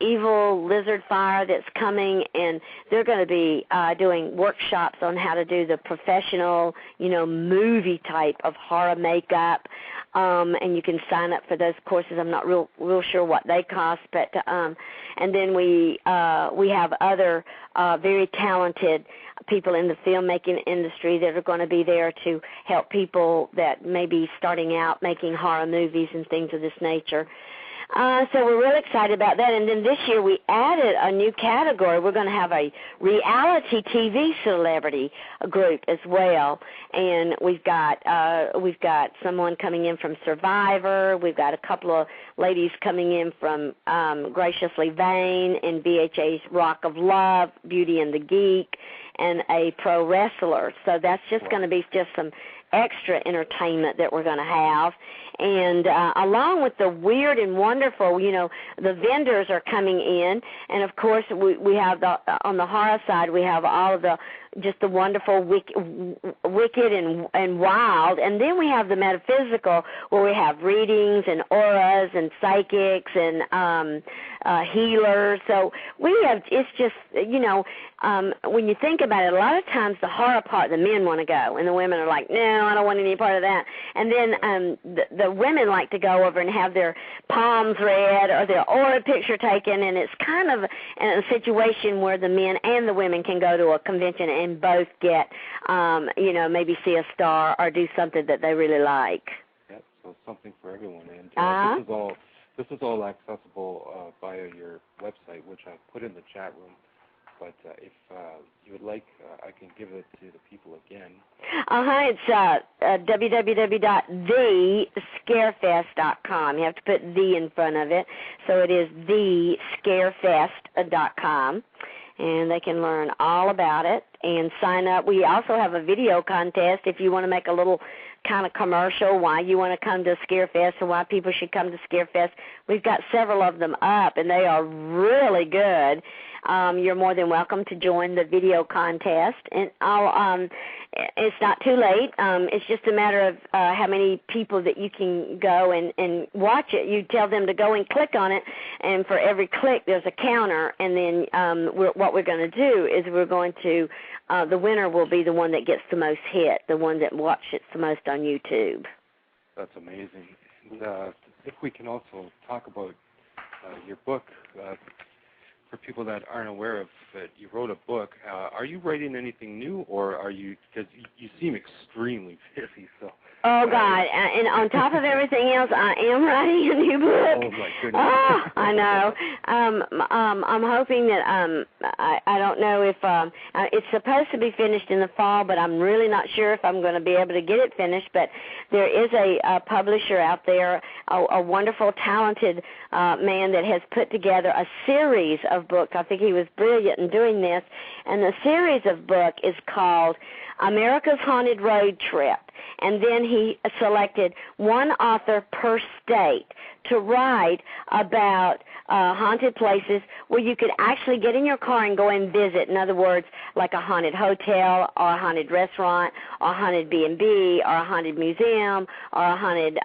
Evil Lizard Fire that's coming, and they're going to be doing workshops on how to do the professional, movie type of horror makeup. And you can sign up for those courses. I'm not real sure what they cost, but and then we have other very talented people in the filmmaking industry that are going to be there to help people that may be starting out making horror movies and things of this nature. So we're really excited about that. And then this year we added a new category. We're going to have a reality TV celebrity group as well. And we've got someone coming in from Survivor. We've got a couple of ladies coming in from Graciously Vain and BHA's Rock of Love, Beauty and the Geek, and a pro wrestler. So that's just going to be just some extra entertainment that we're going to have. And along with the weird and wonderful, the vendors are coming in. And, of course, we have on the horror side, we have all of the wonderful, wicked and wild. And then we have the metaphysical, where we have readings and auras and psychics and healers. So we have, it's just, when you think about it, a lot of times the horror part, the men want to go, and the women are like, no, I don't want any part of that. And then the women like to go over and have their palms read or their aura picture taken, and it's kind of a situation where the men and the women can go to a convention and both get, maybe see a star or do something that they really like. Yep, so something for everyone. And this is all accessible via your website, which I put in the chat room. But if you would like, I can give it to the people again. It's www.thescarefest.com. You have to put the in front of it. So it is thescarefest.com. And they can learn all about it and sign up. We also have a video contest if you want to make a little kind of commercial why you want to come to Scarefest and why people should come to Scarefest. We've got several of them up, and they are really good. You're more than welcome to join the video contest. And it's not too late. It's just a matter of how many people that you can go and watch it. You tell them to go and click on it, and for every click there's a counter. And then what we're going to do is we're going to, the winner will be the one that gets the most hit, the one that watched it the most on YouTube. That's amazing. And if we can also talk about your book, for people that aren't aware of it, you wrote a book. Are you writing anything new, or are you, because you seem extremely busy, so. Oh, God, and on top of everything else, I am writing a new book. Oh, my goodness. Oh, I know. I'm hoping that, I don't know if, it's supposed to be finished in the fall, but I'm really not sure if I'm going to be able to get it finished, but there is a publisher out there, a wonderful, talented man that has put together a series of books. I think he was brilliant in doing this, and the series of book is called America's Haunted Road Trip. And then he selected one author per state to write about haunted places where you could actually get in your car and go and visit. In other words, like a haunted hotel or a haunted restaurant or a haunted B&B or a haunted museum or a haunted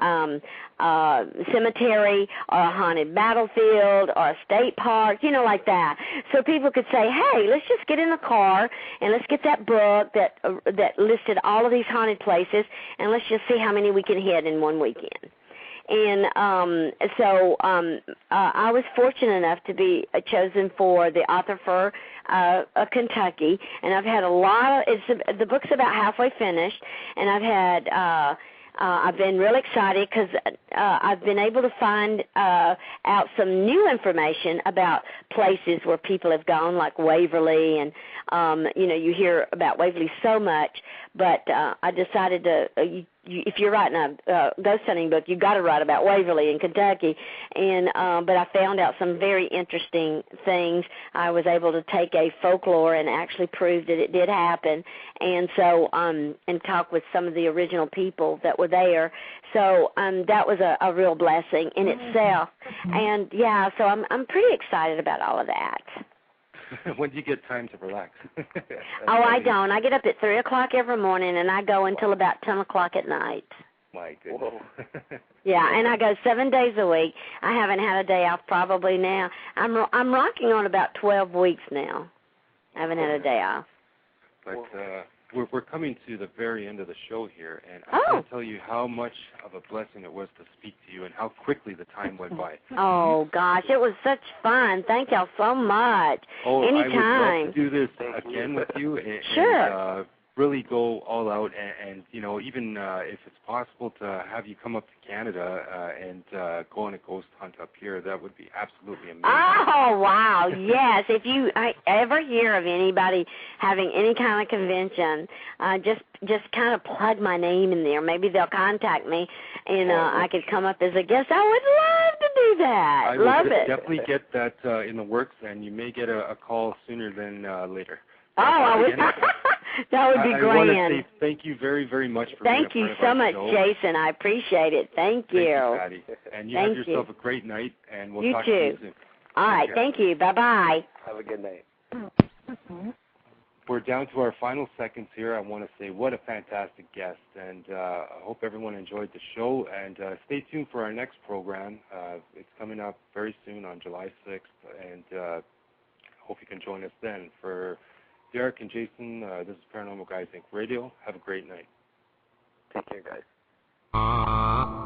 cemetery or a haunted battlefield or a state park, like that. So people could say, hey, let's just get in the car and let's get that book that listed all of these haunted places, and let's just see how many we can hit in one weekend. And so I was fortunate enough to be chosen for the author for Kentucky, and I've had a lot of, the book's about halfway finished, and I've been real excited because I've been able to find out some new information about places where people have gone, like Waverly, and you hear about Waverly so much, but I decided to, if you're writing a ghost hunting book, you've got to write about Waverly in Kentucky, and but I found out some very interesting things. I was able to take a folklore and actually prove that it did happen, and so and talk with some of the original people that were there. So that was a real blessing in itself, and yeah, so I'm pretty excited about all of that. When do you get time to relax? Oh, I don't. I get up at 3 o'clock every morning, and I go until about 10 o'clock at night. My goodness. Yeah, and I go 7 days a week. I haven't had a day off probably now. I'm rocking on about 12 weeks now. I haven't had a day off. But we're coming to the very end of the show here, and I can't tell you how much of a blessing it was to speak to you and how quickly the time went by. Oh, gosh, it was such fun. Thank y'all so much. Oh, anytime. I would love to do this again with you. And, sure. Really go all out, and even if it's possible to have you come up to Canada and go on a ghost hunt up here, that would be absolutely amazing. Oh, wow, yes. If you ever hear of anybody having any kind of convention, just kind of plug my name in there. Maybe they'll contact me, and I could come up as a guest. I would love to do that. I love will it. Definitely get that in the works, and you may get a call sooner than later. Oh, I would. That would be grand. I want to say thank you very, very much for being a part of our show. Thank you so much, Jason. I appreciate it. Thank you. Thank you, Patty. And you have yourself a great night, and we'll talk to you soon. All right. Thank you. Bye-bye. Have a good night. we're down to our final seconds here. I want to say what a fantastic guest, and I hope everyone enjoyed the show. And stay tuned for our next program. It's coming up very soon on July 6th, and hope you can join us then. For Derek and Jason, this is Paranormal Guys Inc. Radio. Have a great night. Take care, guys.